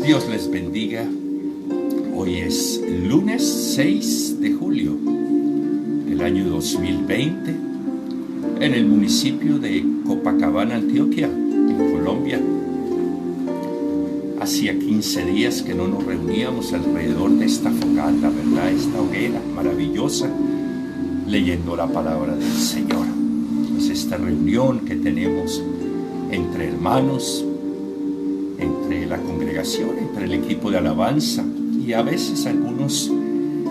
Dios les bendiga. Hoy es lunes 6 de julio del año 2020 en el municipio de Copacabana, Antioquia, en Colombia. Hacía 15 días que no nos reuníamos alrededor de esta fogata, ¿verdad? Esta hoguera maravillosa, leyendo la palabra del Señor. Es esta reunión que tenemos entre hermanos, entre la congregación, entre el equipo de alabanza y a veces algunos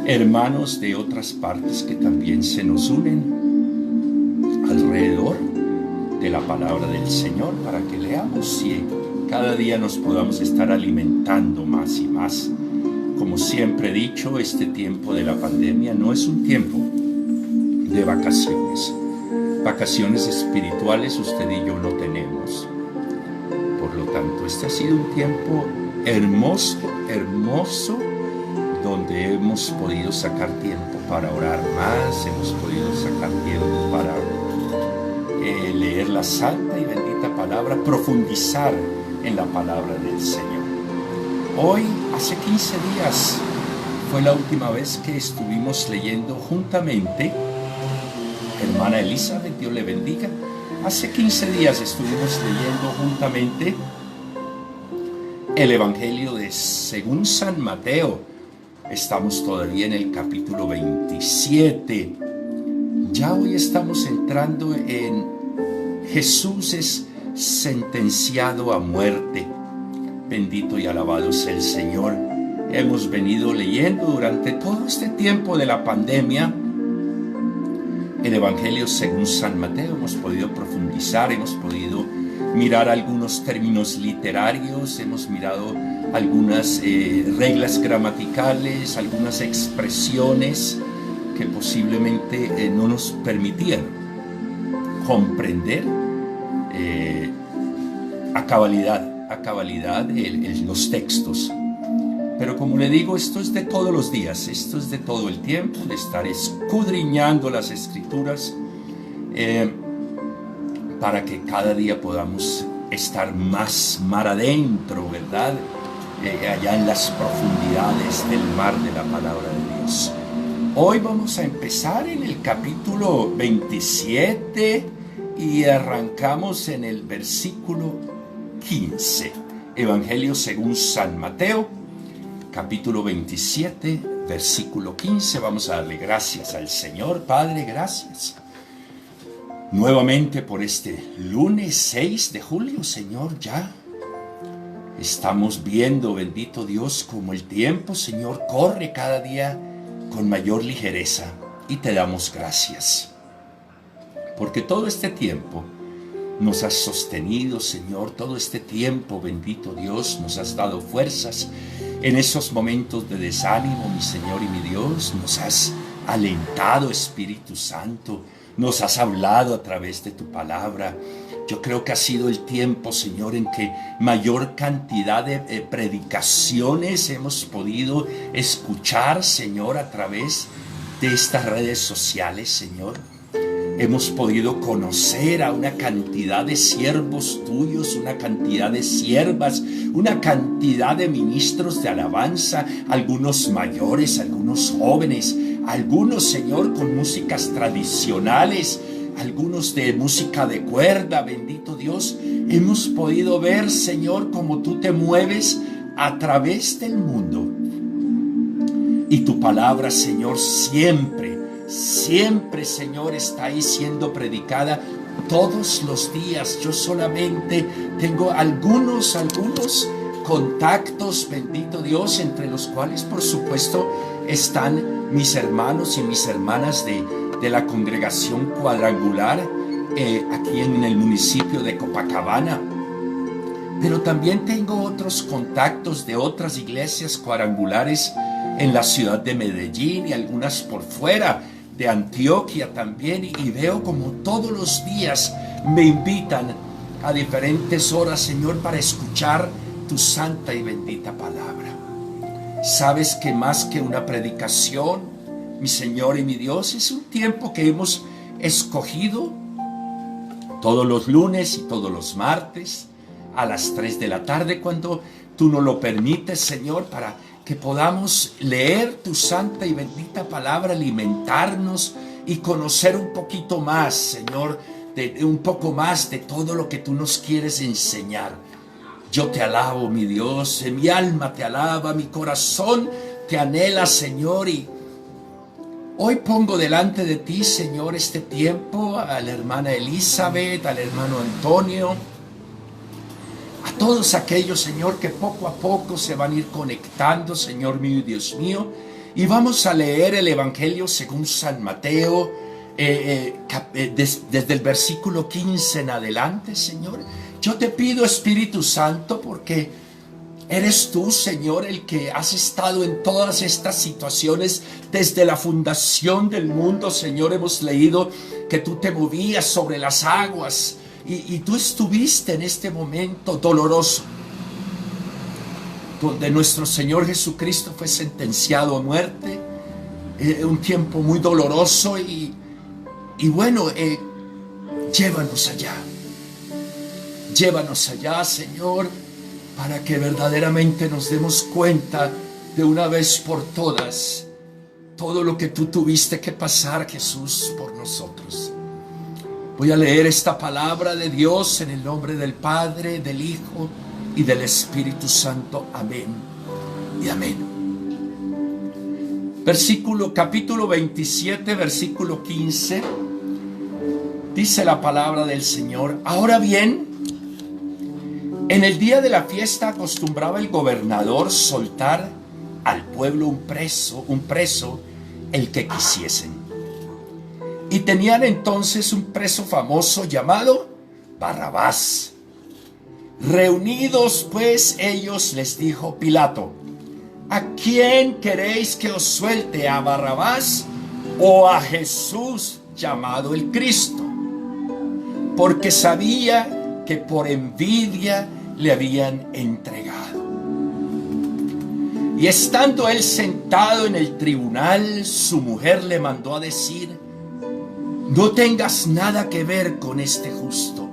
hermanos de otras partes que también se nos unen alrededor de la palabra del Señor para que leamos y cada día nos podamos estar alimentando más y más. Como siempre he dicho, este tiempo de la pandemia no es un tiempo de vacaciones. Vacaciones espirituales usted y yo no tenemos. Por lo tanto, este ha sido un tiempo hermoso, donde hemos podido sacar tiempo para orar más, hemos podido sacar tiempo para leer la santa y bendita palabra, profundizar en la palabra del Señor. Hoy, hace 15 días, fue la última vez que estuvimos leyendo juntamente. Hermana Elizabeth, Dios le bendiga. Hace 15 días estuvimos leyendo juntamente el Evangelio de según San Mateo. Estamos todavía en el capítulo 27. Ya hoy estamos entrando en Jesús es sentenciado a muerte. Bendito y alabado sea el Señor. Hemos venido leyendo durante todo este tiempo de la pandemia el Evangelio según San Mateo. Hemos podido profundizar, hemos podido mirar algunos términos literarios, hemos mirado algunas reglas gramaticales, algunas expresiones que posiblemente no nos permitían comprender a cabalidad los textos. Pero como le digo, esto es de todos los días, esto es de todo el tiempo, de estar escudriñando las Escrituras para que cada día podamos estar más mar adentro, ¿verdad? Allá en las profundidades del mar de la palabra de Dios. Hoy vamos a empezar en el capítulo 27 y arrancamos en el versículo 15. Evangelio según San Mateo, capítulo 27, versículo 15. Vamos a darle gracias al Señor. Padre, gracias nuevamente por este lunes 6 de julio, Señor. Ya estamos viendo, bendito Dios, como el tiempo, Señor, corre cada día con mayor ligereza, y te damos gracias porque todo este tiempo nos has sostenido, Señor. Todo este tiempo, bendito Dios, nos has dado fuerzas en esos momentos de desánimo, mi Señor y mi Dios. Nos has alentado, Espíritu Santo. Nos has hablado a través de tu palabra. Yo creo que ha sido el tiempo, Señor, en que mayor cantidad de predicaciones hemos podido escuchar, Señor, a través de estas redes sociales, Señor. Hemos podido conocer a una cantidad de siervos tuyos, una cantidad de siervas, una cantidad de ministros de alabanza, algunos mayores, algunos jóvenes, algunos, Señor, con músicas tradicionales, algunos de música de cuerda, bendito Dios. Hemos podido ver, Señor, cómo tú te mueves a través del mundo. Y tu palabra, Señor, siempre, Señor, está ahí siendo predicada todos los días. Yo solamente tengo algunos contactos, bendito Dios, entre los cuales, por supuesto, están mis hermanos y mis hermanas de la congregación cuadrangular aquí en el municipio de Copacabana. Pero también tengo otros contactos de otras iglesias cuadrangulares en la ciudad de Medellín y algunas por fuera de Antioquia también, y veo como todos los días me invitan a diferentes horas, Señor, para escuchar tu santa y bendita palabra. Sabes que más que una predicación, mi Señor y mi Dios, es un tiempo que hemos escogido todos los lunes y todos los martes a las 3 de la tarde, cuando tú nos lo permites, Señor, para que podamos leer tu santa y bendita palabra, alimentarnos y conocer un poquito más, Señor, un poco más de todo lo que tú nos quieres enseñar. Yo te alabo, mi Dios, mi alma te alaba, mi corazón te anhela, Señor, y hoy pongo delante de ti, Señor, este tiempo, a la hermana Elizabeth, al hermano Antonio, a todos aquellos, Señor, que poco a poco se van a ir conectando, Señor mío y Dios mío, y vamos a leer el Evangelio según San Mateo, desde el versículo 15 en adelante, Señor. Yo te pido, Espíritu Santo, porque eres tú, Señor, el que has estado en todas estas situaciones desde la fundación del mundo, Señor. Hemos leído que tú te movías sobre las aguas y tú estuviste en este momento doloroso, donde nuestro Señor Jesucristo fue sentenciado a muerte, un tiempo muy doloroso y bueno, llévanos allá, Señor, para que verdaderamente nos demos cuenta de una vez por todas todo lo que tú tuviste que pasar, Jesús, por nosotros. Voy a leer esta palabra de Dios en el nombre del Padre, del Hijo y del Espíritu Santo. Amén y amén. Capítulo 27, versículo 15. Dice la palabra del Señor: ahora bien, en el día de la fiesta acostumbraba el gobernador soltar al pueblo un preso, el que quisiesen. Y tenían entonces un preso famoso llamado Barrabás. Reunidos pues ellos, les dijo Pilato: ¿a quién queréis que os suelte, a Barrabás o a Jesús llamado el Cristo? Porque sabía que por envidia le habían entregado. Y estando él sentado en el tribunal, su mujer le mandó a decir: no tengas nada que ver con este justo,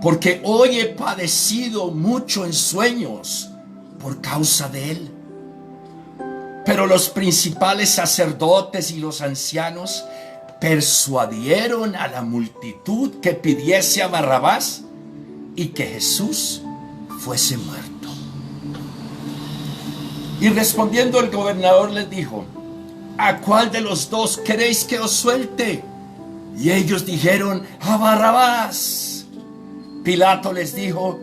porque hoy he padecido mucho en sueños por causa de él. Pero los principales sacerdotes y los ancianos persuadieron a la multitud que pidiese a Barrabás y que Jesús fuese muerto. Y respondiendo el gobernador les dijo: ¿a cuál de los dos queréis que os suelte? Y ellos dijeron: a Barrabás. Pilato les dijo: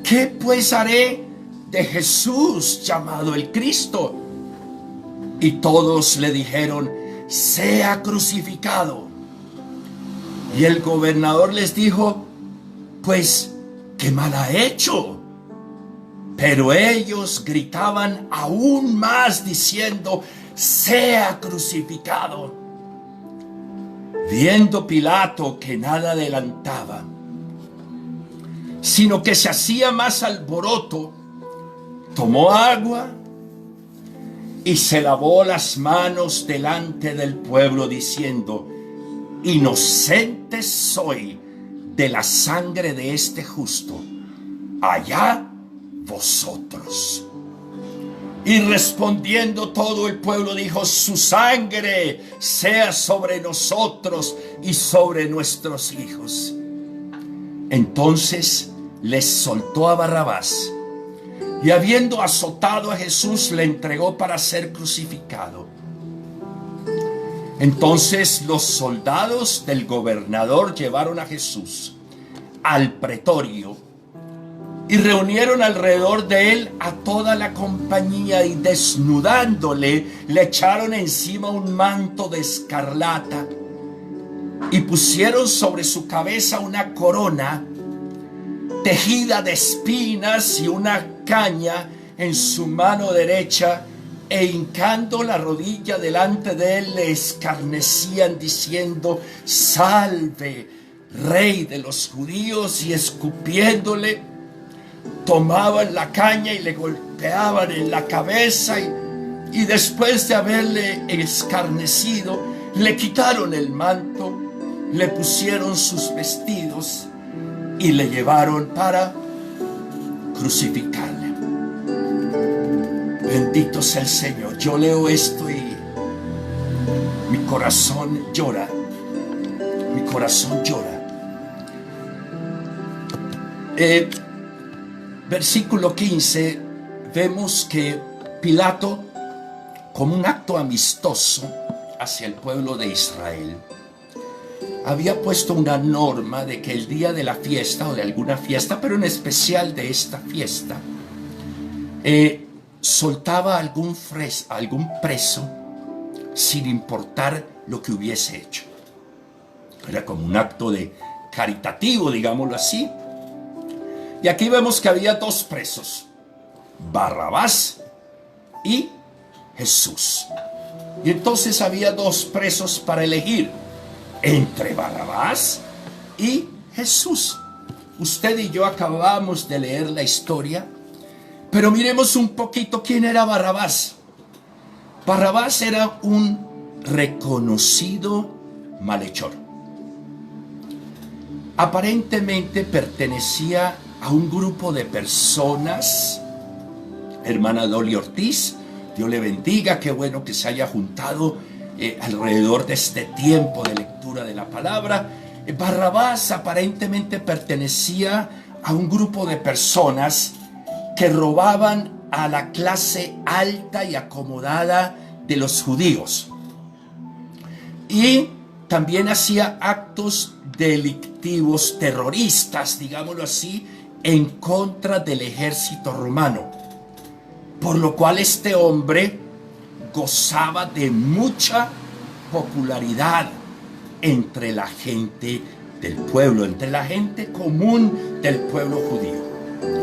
¿qué pues haré de Jesús llamado el Cristo? Y todos le dijeron: sea crucificado. Y el gobernador les dijo: pues, ¿qué mal ha hecho? Pero ellos gritaban aún más diciendo: sea crucificado. Viendo Pilato que nada adelantaba, sino que se hacía más alboroto, tomó agua y se lavó las manos delante del pueblo, diciendo: inocente soy de la sangre de este justo, allá vosotros. Y respondiendo todo el pueblo dijo: su sangre sea sobre nosotros y sobre nuestros hijos. Entonces les soltó a Barrabás, y habiendo azotado a Jesús, le entregó para ser crucificado. Entonces los soldados del gobernador llevaron a Jesús al pretorio y reunieron alrededor de él a toda la compañía, y desnudándole le echaron encima un manto de escarlata y pusieron sobre su cabeza una corona tejida de espinas y una caña en su mano derecha, e hincando la rodilla delante de él le escarnecían diciendo: salve, rey de los judíos. Y escupiéndole tomaban la caña y le golpeaban en la cabeza, y después de haberle escarnecido le quitaron el manto, le pusieron sus vestidos y le llevaron para crucificarle. Bendito sea el Señor. Yo leo esto y mi corazón llora. Mi corazón llora. Versículo 15, vemos que Pilato, como un acto amistoso hacia el pueblo de Israel, había puesto una norma de que el día de la fiesta o de alguna fiesta, pero en especial de esta fiesta, soltaba algún preso sin importar lo que hubiese hecho. Era como un acto de caritativo, digámoslo así. Y aquí vemos que había dos presos, Barrabás y Jesús. Y entonces había dos presos para elegir entre Barrabás y Jesús. Usted y yo acabamos de leer la historia, pero miremos un poquito quién era Barrabás. Barrabás era un reconocido malhechor. Aparentemente pertenecía a un grupo de personas. Hermana Dolly Ortiz, Dios le bendiga, qué bueno que se haya juntado alrededor de este tiempo de lectura de la palabra. Barrabás aparentemente pertenecía a un grupo de personas que robaban a la clase alta y acomodada de los judíos, y también hacía actos delictivos, terroristas, digámoslo así, en contra del ejército romano, por lo cual este hombre gozaba de mucha popularidad entre la gente del pueblo, entre la gente común del pueblo judío.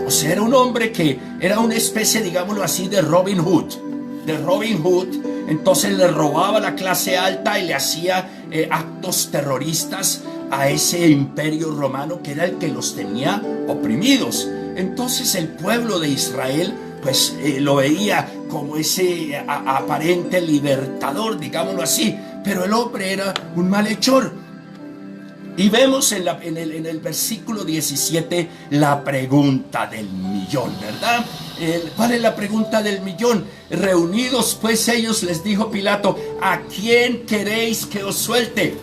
O sea, era un hombre que era una especie, digámoslo así, de Robin Hood. Entonces le robaba a la clase alta y le hacía actos terroristas a ese imperio romano que era el que los tenía oprimidos. Entonces el pueblo de Israel pues lo veía como ese aparente libertador, digámoslo así, pero el hombre era un malhechor. Y vemos en el versículo 17 la pregunta del millón, ¿verdad? ¿Cuál es la pregunta del millón? Reunidos pues ellos, les dijo Pilato: ¿a quién queréis que os suelte?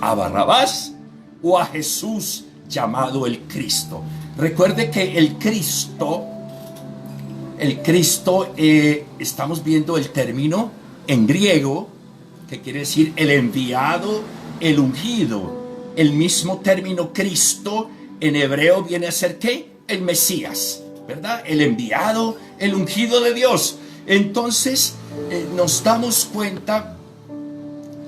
¿A Barrabás o a Jesús llamado el Cristo? Recuerde que el Cristo, estamos viendo el término en griego, que quiere decir el enviado, el ungido. El mismo término Cristo en hebreo viene a ser ¿qué? El Mesías, ¿verdad? El enviado, el ungido de Dios. Entonces nos damos cuenta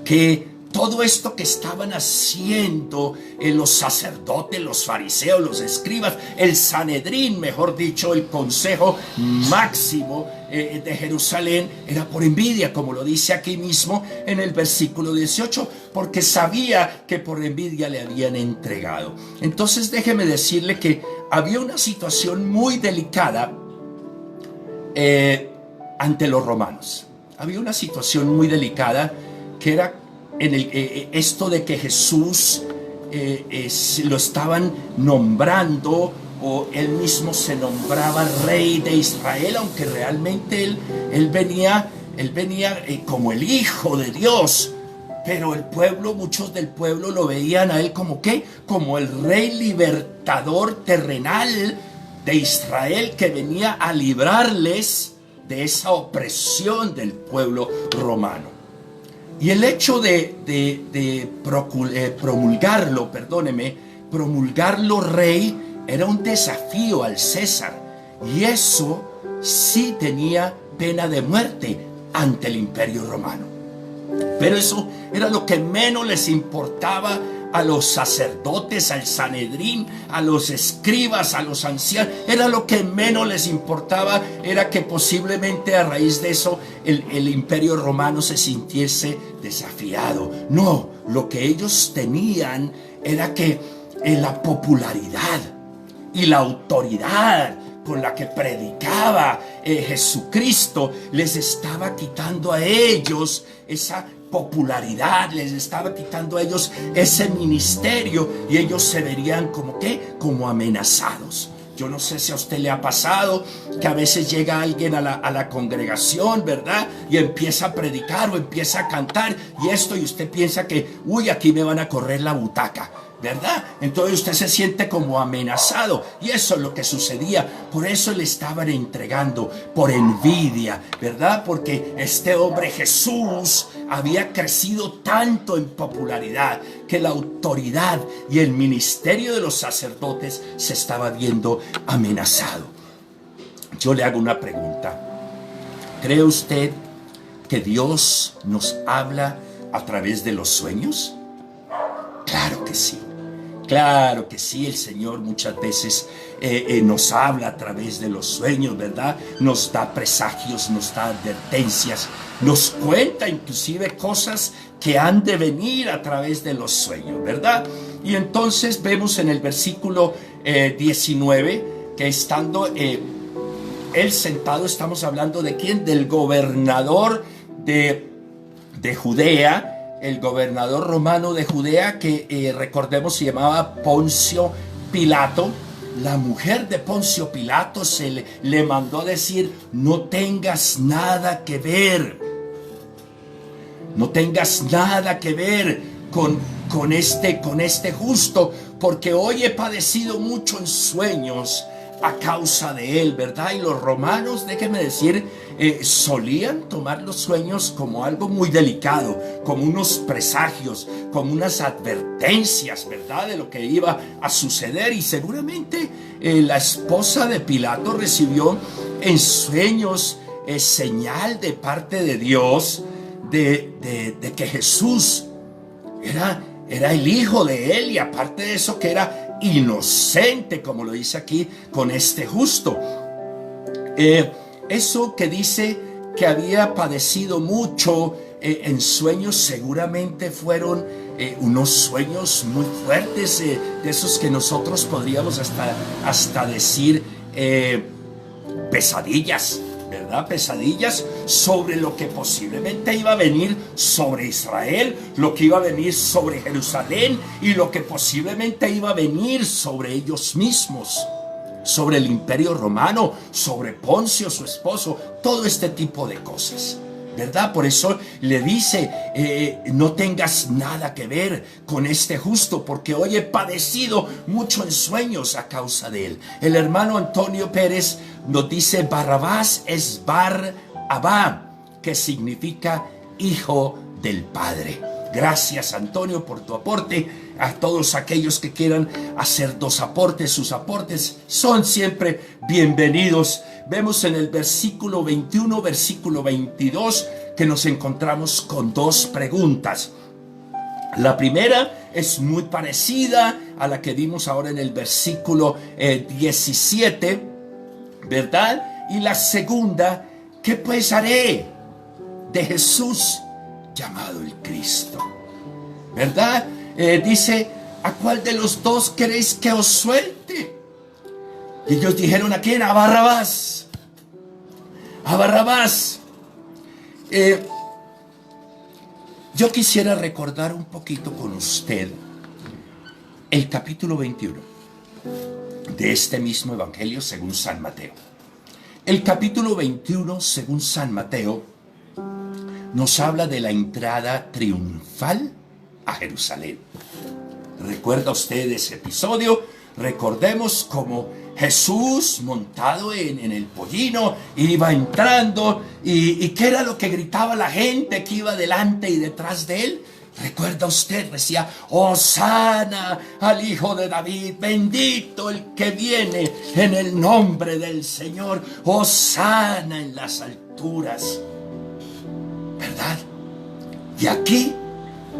que todo esto que estaban haciendo los sacerdotes, los fariseos, los escribas, el Sanedrín, mejor dicho, el consejo máximo de Jerusalén, era por envidia, como lo dice aquí mismo en el versículo 18, porque sabía que por envidia le habían entregado. Entonces déjeme decirle que había una situación muy delicada ante los romanos. Había una situación muy delicada que era esto de que Jesús lo estaban nombrando, o él mismo se nombraba rey de Israel, aunque realmente él venía como el Hijo de Dios, pero el pueblo, muchos del pueblo lo veían a él como ¿qué? Como el rey libertador terrenal de Israel, que venía a librarles de esa opresión del pueblo romano. Y el hecho de promulgarlo rey, era un desafío al César. Y eso sí tenía pena de muerte ante el imperio romano. Pero eso era lo que menos les importaba a los sacerdotes, al Sanedrín, a los escribas, a los ancianos. Era lo que menos les importaba, era que posiblemente a raíz de eso el imperio romano se sintiese desafiado. No, lo que ellos tenían era que la popularidad y la autoridad con la que predicaba Jesucristo les estaba quitando a ellos esa popularidad, les estaba quitando a ellos ese ministerio y ellos se verían como ¿qué? Como amenazados. Yo no sé si a usted le ha pasado que a veces llega alguien a la congregación, ¿verdad? Y empieza a predicar o empieza a cantar y usted piensa que, uy, aquí me van a correr la butaca, ¿verdad? Entonces usted se siente como amenazado y eso es lo que sucedía. Por eso le estaban entregando por envidia, ¿verdad? Porque este hombre Jesús había crecido tanto en popularidad que la autoridad y el ministerio de los sacerdotes se estaba viendo amenazado. Yo le hago una pregunta. ¿Cree usted que Dios nos habla a través de los sueños? Claro que sí. Claro que sí, el Señor muchas veces nos habla a través de los sueños, ¿verdad? Nos da presagios, nos da advertencias, nos cuenta inclusive cosas que han de venir a través de los sueños, ¿verdad? Y entonces vemos en el versículo 19 que estando él sentado, estamos hablando de ¿quién? Del gobernador de Judea, el gobernador romano de Judea, que recordemos se llamaba Poncio Pilato. La mujer de Poncio Pilato le mandó decir: no tengas nada que ver, no tengas nada que ver con este justo, porque hoy he padecido mucho en sueños a causa de él, ¿verdad? Y los romanos, déjenme decir, solían tomar los sueños como algo muy delicado, como unos presagios, como unas advertencias, ¿verdad? De lo que iba a suceder. Y seguramente la esposa de Pilato recibió en sueños señal de parte de Dios de que Jesús era el hijo de él, y aparte de eso que era inocente, como lo dice aquí con este justo. Eso que dice que había padecido mucho en sueños, seguramente fueron unos sueños muy fuertes, de esos que nosotros podríamos hasta decir pesadillas, ¿verdad? Pesadillas sobre lo que posiblemente iba a venir sobre Israel, lo que iba a venir sobre Jerusalén y lo que posiblemente iba a venir sobre ellos mismos, sobre el imperio romano, sobre Poncio, su esposo, todo este tipo de cosas, ¿verdad? Por eso le dice, no tengas nada que ver con este justo, porque hoy he padecido mucho en sueños a causa de él. El hermano Antonio Pérez nos dice: Barrabás es Bar-Abá, que significa hijo del Padre. Gracias, Antonio, por tu aporte. A todos aquellos que quieran hacer sus aportes son siempre bienvenidos. Vemos en el versículo 21, versículo 22, que nos encontramos con dos preguntas. La primera es muy parecida a la que vimos ahora en el versículo 17, ¿verdad? Y la segunda: ¿qué pues haré de Jesús llamado el Cristo? ¿Verdad? Dice: ¿a cuál de los dos queréis que os suelte? Y ellos dijeron: ¿a quién? A Barrabás. A Barrabás. Yo quisiera recordar un poquito con usted el capítulo 21 de este mismo evangelio según San Mateo. El capítulo 21 según San Mateo nos habla de la entrada triunfal a Jerusalén. ¿Recuerda usted ese episodio? Recordemos cómo Jesús, montado en el pollino, iba entrando y ¿qué era lo que gritaba la gente que iba delante y detrás de él? ¿Recuerda usted? Decía: Hosana al Hijo de David, bendito el que viene en el nombre del Señor, Hosana en las alturas, ¿verdad? Y aquí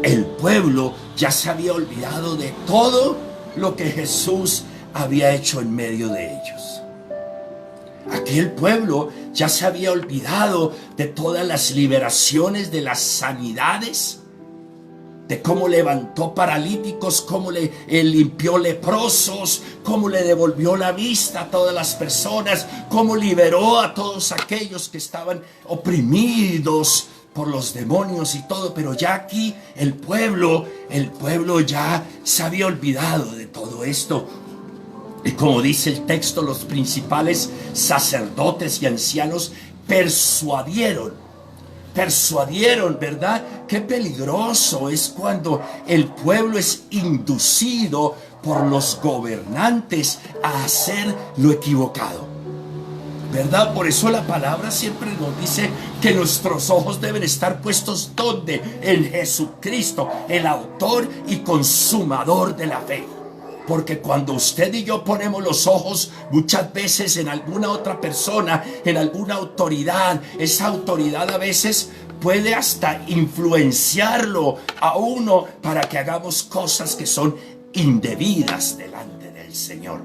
el pueblo ya se había olvidado de todo lo que Jesús había hecho en medio de ellos. Aquí el pueblo ya se había olvidado de todas las liberaciones, de las sanidades, de cómo levantó paralíticos, cómo le limpió leprosos, cómo le devolvió la vista a todas las personas, cómo liberó a todos aquellos que estaban oprimidos por los demonios y todo, pero ya aquí el pueblo ya se había olvidado de todo esto. Y como dice el texto, los principales sacerdotes y ancianos persuadieron, ¿verdad? Qué peligroso es cuando el pueblo es inducido por los gobernantes a hacer lo equivocado, ¿verdad? Por eso la palabra siempre nos dice que nuestros ojos deben estar puestos ¿dónde? En Jesucristo, el autor y consumador de la fe. Porque cuando usted y yo ponemos los ojos muchas veces en alguna otra persona, en alguna autoridad, esa autoridad a veces puede hasta influenciarlo a uno para que hagamos cosas que son indebidas delante del Señor.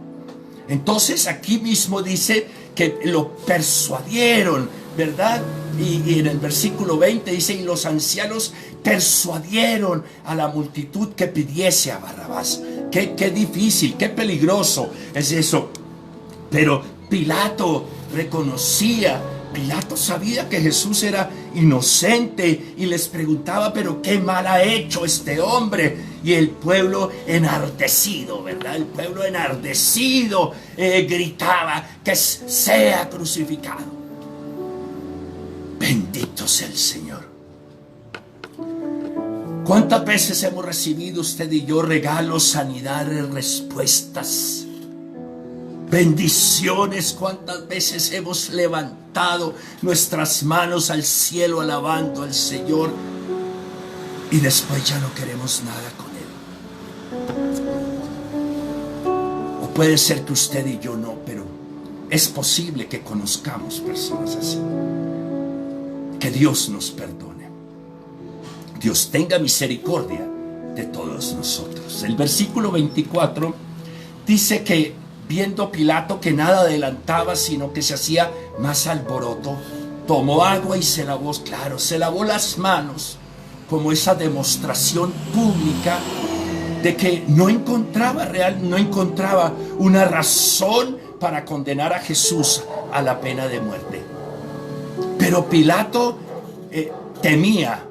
Entonces aquí mismo dice que lo persuadieron, ¿verdad? Y en el versículo 20 dice, y los ancianos persuadieron a la multitud que pidiese a Barrabás. Qué difícil, qué peligroso es eso. Pero Pilato Pilato sabía que Jesús era inocente y les preguntaba, pero qué mal ha hecho este hombre. Y el pueblo enardecido, ¿verdad? El pueblo enardecido gritaba que sea crucificado. Bendito sea el Señor. ¿Cuántas veces hemos recibido usted y yo regalos, sanidades, respuestas, bendiciones? ¿Cuántas veces hemos levantado nuestras manos al cielo alabando al Señor y después ya no queremos nada con Él? O puede ser que usted y yo no, pero es posible que conozcamos personas así. Que Dios nos perdone. Dios tenga misericordia de todos nosotros. El versículo 24 dice que viendo Pilato que nada adelantaba, sino que se hacía más alboroto, tomó agua y se lavó, se lavó las manos, como esa demostración pública de que no encontraba una razón para condenar a Jesús a la pena de muerte. Pero Pilato temía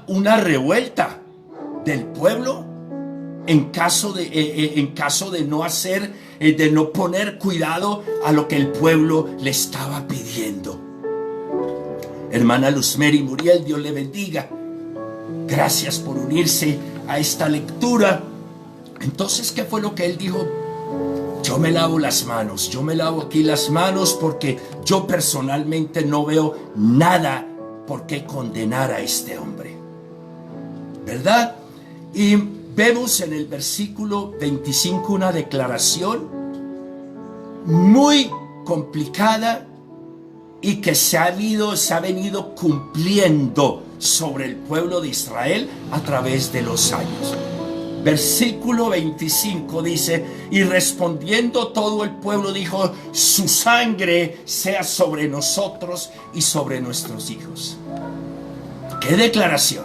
una revuelta del pueblo en caso de no hacer, de no poner cuidado a lo que el pueblo le estaba pidiendo. Hermana Luzmeri Muriel, Dios le bendiga. Gracias por unirse a esta lectura. Entonces, ¿qué fue lo que él dijo? Yo me lavo las manos, yo me lavo aquí las manos porque yo personalmente no veo nada por qué condenar a este hombre, ¿verdad? Y vemos en el versículo 25 una declaración muy complicada y que se ha venido cumpliendo sobre el pueblo de Israel a través de los años. Versículo 25 dice, y respondiendo todo el pueblo dijo, su sangre sea sobre nosotros y sobre nuestros hijos. ¡Qué declaración!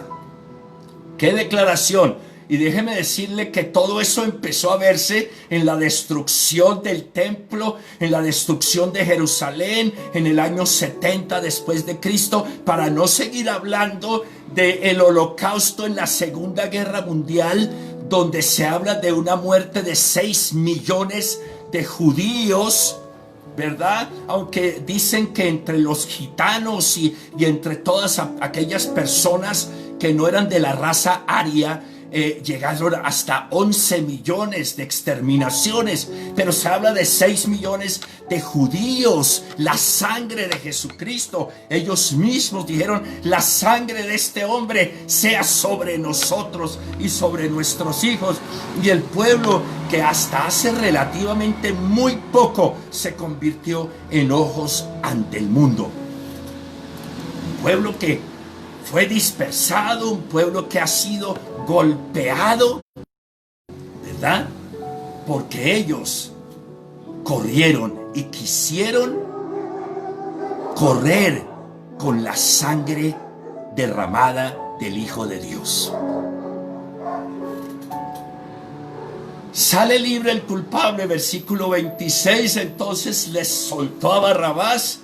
¡Qué declaración! Y déjeme decirle que todo eso empezó a verse en la destrucción del templo, en la destrucción de Jerusalén, en el año 70 después de Cristo, para no seguir hablando del holocausto en la Segunda Guerra Mundial, donde se habla de una muerte de 6 millones de judíos, ¿verdad? Aunque dicen que entre los gitanos y entre todas aquellas personas que no eran de la raza aria, llegaron hasta 11 millones de exterminaciones, pero se habla de 6 millones de judíos. La sangre de Jesucristo, ellos mismos dijeron, la sangre de este hombre sea sobre nosotros y sobre nuestros hijos. Y el pueblo que hasta hace relativamente muy poco se convirtió en ojos ante el mundo. Un pueblo que fue dispersado, un pueblo que ha sido golpeado, ¿verdad? Porque ellos corrieron y quisieron correr con la sangre derramada del Hijo de Dios. Sale libre el culpable, versículo 26, entonces les soltó a Barrabás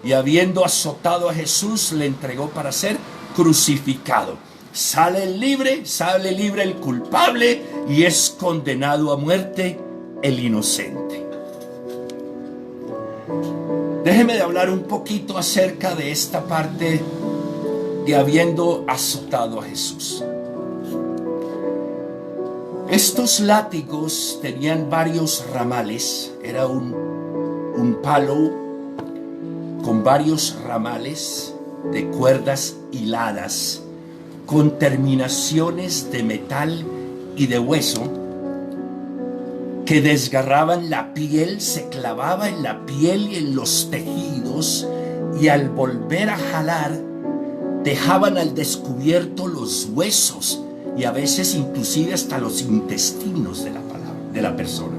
y habiendo azotado a Jesús, le entregó para ser crucificado. Sale libre el culpable y es condenado a muerte el inocente. Déjeme de hablar un poquito acerca de esta parte de habiendo azotado a Jesús. Estos látigos tenían varios ramales, era un palo con varios ramales de cuerdas hiladas, con terminaciones de metal y de hueso, que desgarraban la piel, se clavaba en la piel y en los tejidos, y al volver a jalar, dejaban al descubierto los huesos y a veces inclusive hasta los intestinos de la persona.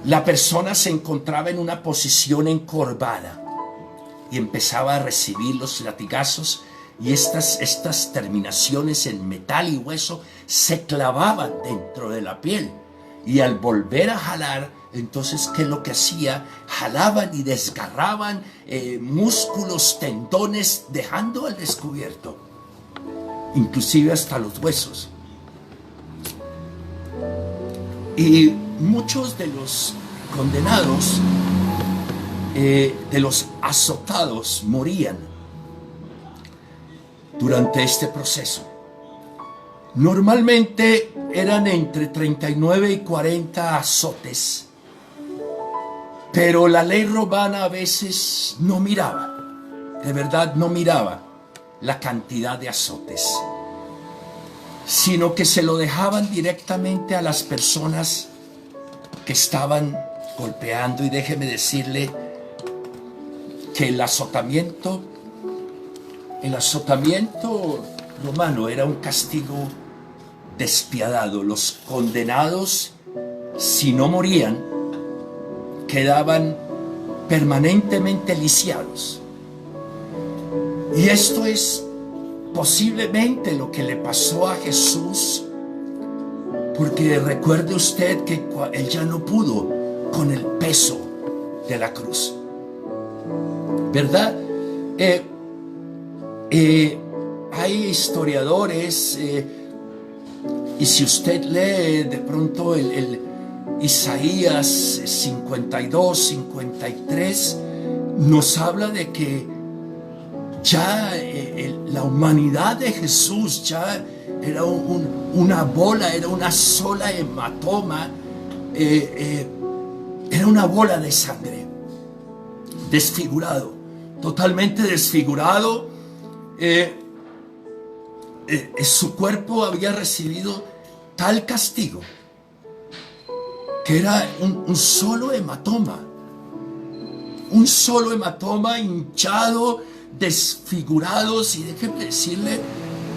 La persona se encontraba en una posición encorvada y empezaba a recibir los latigazos, y estas terminaciones en metal y hueso se clavaban dentro de la piel, y al volver a jalar, entonces, ¿qué es lo que hacía? Jalaban y desgarraban músculos, tendones, dejando al descubierto inclusive hasta los huesos. Y muchos de los condenados, de los azotados, morían durante este proceso. Normalmente eran entre 39 y 40 azotes, pero la ley romana a veces no miraba, de verdad no miraba la cantidad de azotes, sino que se lo dejaban directamente a las personas que estaban golpeando. Y déjeme decirle que el azotamiento romano era un castigo despiadado. Los condenados, si no morían, quedaban permanentemente lisiados. Y esto es posiblemente lo que le pasó a Jesús, porque recuerde usted que él ya no pudo con el peso de la cruz, ¿verdad? Hay historiadores, y si usted lee de pronto el Isaías 52, 53, nos habla de que ya la humanidad de Jesús ya era una bola, era una sola hematoma, era una bola de sangre, desfigurado, totalmente desfigurado. Su cuerpo había recibido tal castigo que era un solo hematoma, hinchado, desfigurados. Y déjenme decirle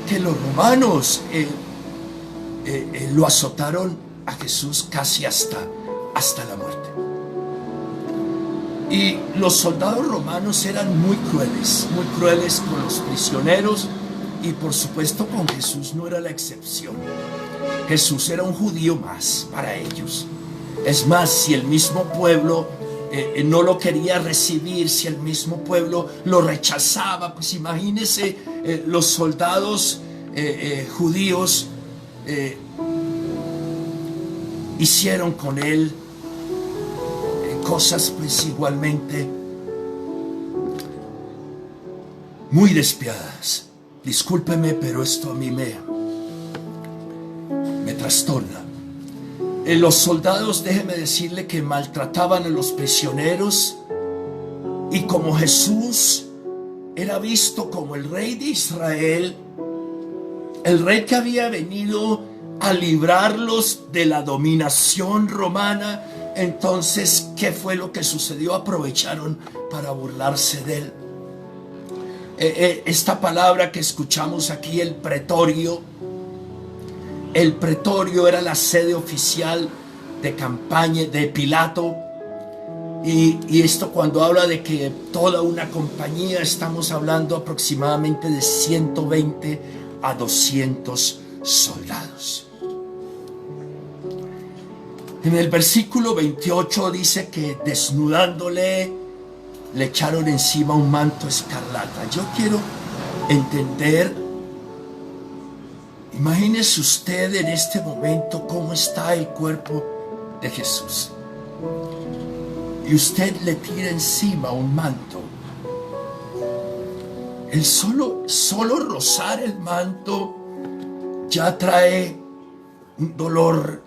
que los romanos lo azotaron a Jesús casi hasta la muerte. Y los soldados romanos eran muy crueles con los prisioneros, y por supuesto con Jesús no era la excepción. Jesús era un judío más para ellos. Es más, si el mismo pueblo no lo quería recibir, si el mismo pueblo lo rechazaba, pues imagínense, los soldados judíos hicieron con él cosas pues igualmente muy despiadadas. Discúlpeme, pero esto a mí me trastorna. Los soldados, déjeme decirle que maltrataban a los prisioneros, y como Jesús era visto como el rey de Israel, el rey que había venido a librarlos de la dominación romana, entonces, ¿qué fue lo que sucedió? Aprovecharon para burlarse de él. Esta palabra que escuchamos aquí, el pretorio era la sede oficial de campaña de Pilato. Y esto, cuando habla de que toda una compañía, estamos hablando aproximadamente de 120 a 200 soldados. En el versículo 28 dice que desnudándole, le echaron encima un manto escarlata. Yo quiero entender, imagínese usted en este momento cómo está el cuerpo de Jesús. Y usted le tira encima un manto. El solo rozar el manto ya trae un dolor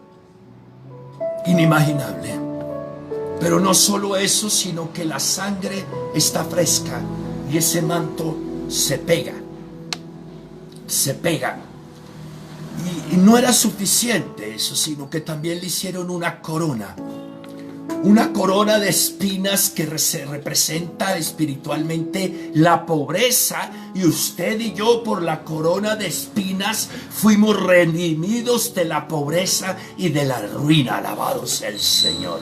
inimaginable. Pero no solo eso, sino que la sangre está fresca y ese manto se pega. Se pega. Y no era suficiente eso, sino que también le hicieron una corona. Una corona de espinas que se representa espiritualmente la pobreza, y usted y yo por la corona de espinas fuimos redimidos de la pobreza y de la ruina. Alabado sea el Señor.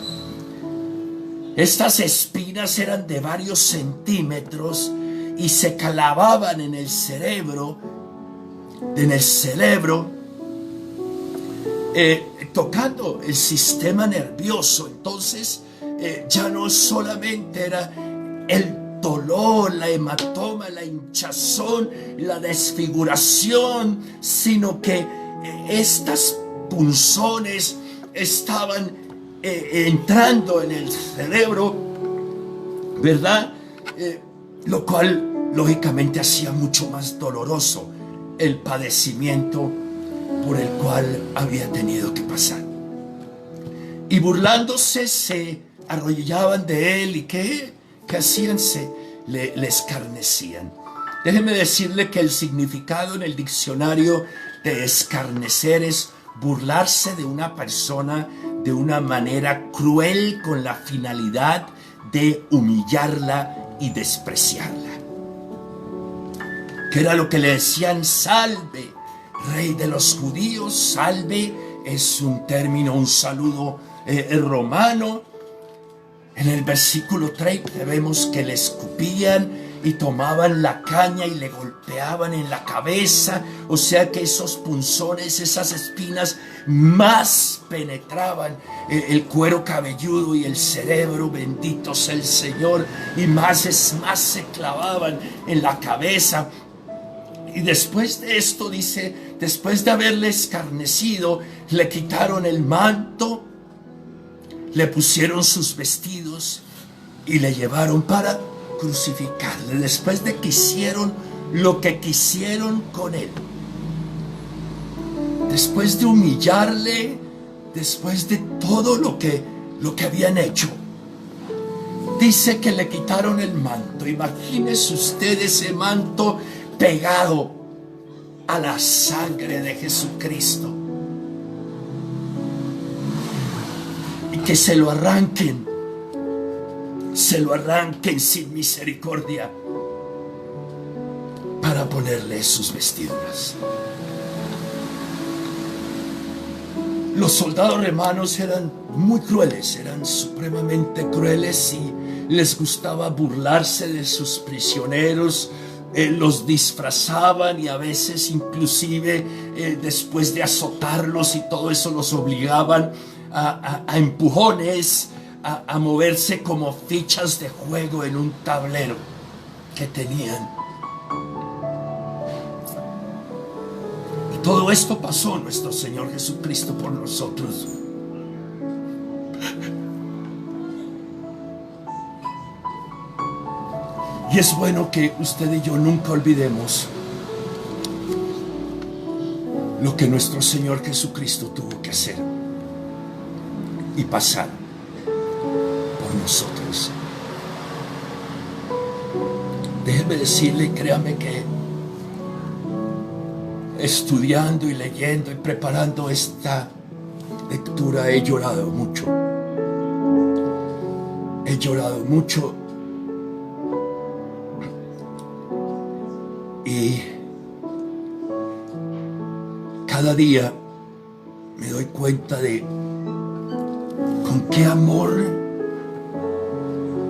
Estas espinas eran de varios centímetros y se clavaban en el cerebro, tocando el sistema nervioso. Entonces ya no solamente era el dolor, la hematoma, la hinchazón, la desfiguración, sino que estas punzones estaban entrando en el cerebro, ¿verdad? Lo cual lógicamente hacía mucho más doloroso el padecimiento por el cual había tenido que pasar. Y burlándose se arrodillaban de él. ¿Y qué hacían? Le escarnecían. Déjeme decirle que el significado en el diccionario de escarnecer es burlarse de una persona de una manera cruel con la finalidad de humillarla y despreciarla. Que era lo que le decían: salve, Rey de los judíos. Salve es un término, un saludo romano. En el versículo 30 vemos que le escupían y tomaban la caña y le golpeaban en la cabeza. O sea que esos punzones, esas espinas más penetraban el cuero cabelludo y el cerebro, bendito sea el Señor, y más se clavaban en la cabeza. Y después de esto, dice, después de haberle escarnecido, le quitaron el manto, le pusieron sus vestidos y le llevaron para crucificarle. Después de que hicieron lo que quisieron con él, después de humillarle, después de todo lo que habían hecho, dice que le quitaron el manto. Imagínese usted ese manto pegado a la sangre de Jesucristo, y que se lo arranquen sin misericordia para ponerle sus vestiduras. Los soldados romanos eran muy crueles, eran supremamente crueles, y les gustaba burlarse de sus prisioneros. Los disfrazaban y a veces inclusive después de azotarlos y todo eso, los obligaban a empujones a moverse como fichas de juego en un tablero que tenían. Y todo esto pasó nuestro Señor Jesucristo por nosotros. Y es bueno que usted y yo nunca olvidemos lo que nuestro Señor Jesucristo tuvo que hacer y pasar por nosotros. Déjeme decirle, créame que estudiando y leyendo y preparando esta lectura he llorado mucho. He llorado mucho. Y cada día me doy cuenta de con qué amor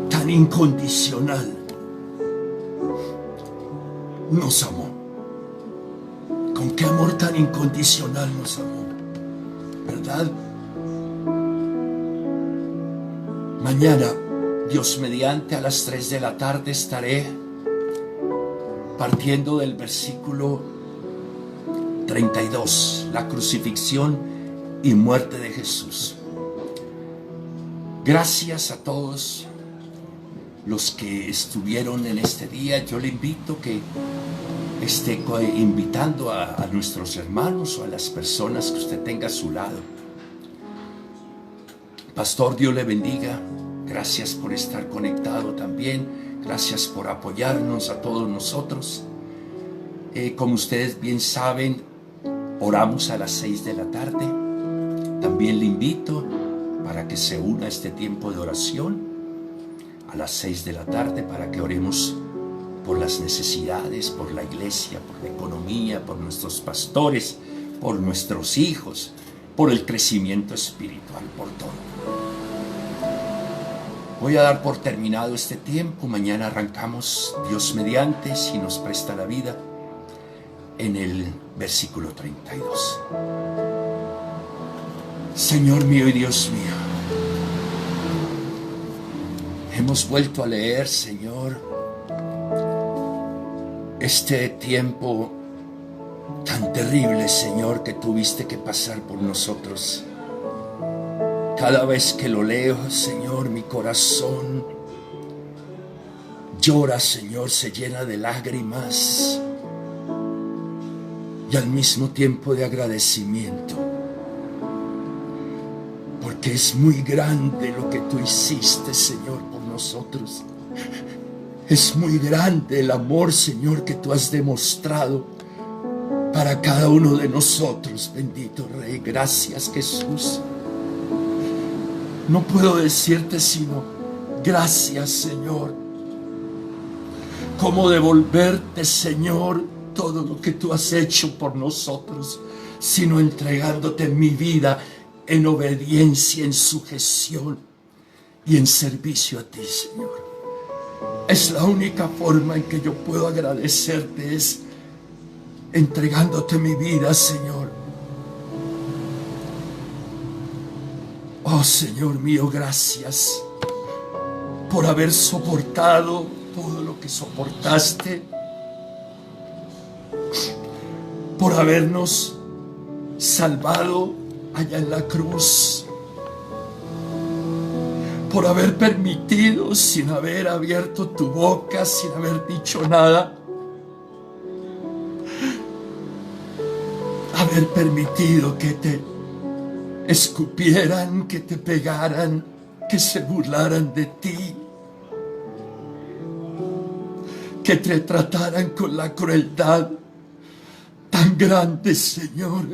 tan incondicional nos amó. Con qué amor tan incondicional nos amó, ¿verdad? Mañana, Dios mediante, a las 3 de la tarde estaré partiendo del versículo 32, la crucifixión y muerte de Jesús. Gracias a todos los que estuvieron en este día. Yo le invito que esté invitando a nuestros hermanos o a las personas que usted tenga a su lado. Pastor, Dios le bendiga. Gracias por estar conectado también. Gracias por apoyarnos a todos nosotros. Como ustedes bien saben, oramos a las 6 de la tarde. También le invito para que se una a este tiempo de oración a las 6 de la tarde, para que oremos por las necesidades, por la iglesia, por la economía, por nuestros pastores, por nuestros hijos, por el crecimiento espiritual, por todo. Voy a dar por terminado este tiempo. Mañana arrancamos, Dios mediante, si nos presta la vida, en el versículo 32. Señor mío y Dios mío, hemos vuelto a leer, Señor, este tiempo tan terrible, Señor, que tuviste que pasar por nosotros. Cada vez que lo leo, Señor, mi corazón llora, Señor, se llena de lágrimas y al mismo tiempo de agradecimiento, porque es muy grande lo que tú hiciste, Señor, por nosotros. Es muy grande el amor, Señor, que tú has demostrado para cada uno de nosotros. Bendito Rey, gracias, Jesús. No puedo decirte sino gracias, Señor. ¿Cómo devolverte, Señor, todo lo que tú has hecho por nosotros, sino entregándote mi vida en obediencia, en sujeción y en servicio a ti, Señor? Es la única forma en que yo puedo agradecerte, es entregándote mi vida, Señor. Oh, Señor mío, gracias por haber soportado todo lo que soportaste, por habernos salvado allá en la cruz, por haber permitido, sin haber abierto tu boca, sin haber dicho nada, haber permitido que te escupieran, que te pegaran, que se burlaran de ti, que te trataran con la crueldad tan grande, Señor.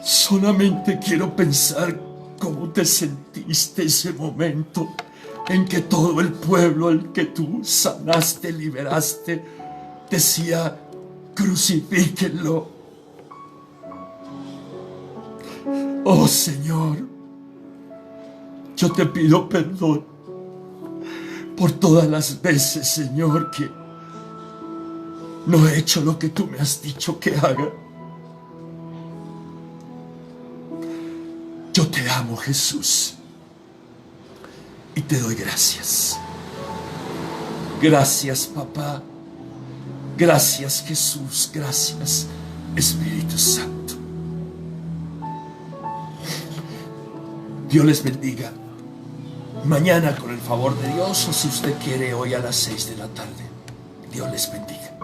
Solamente quiero pensar cómo te sentiste ese momento en que todo el pueblo al que tú sanaste, liberaste, decía: crucifíquenlo. Oh, Señor, yo te pido perdón por todas las veces, Señor, que no he hecho lo que tú me has dicho que haga. Yo te amo, Jesús, y te doy gracias. Gracias, papá. Gracias, Jesús. Gracias, Espíritu Santo. Dios les bendiga. Mañana, con el favor de Dios, o si usted quiere, hoy a las 6 de la tarde. Dios les bendiga.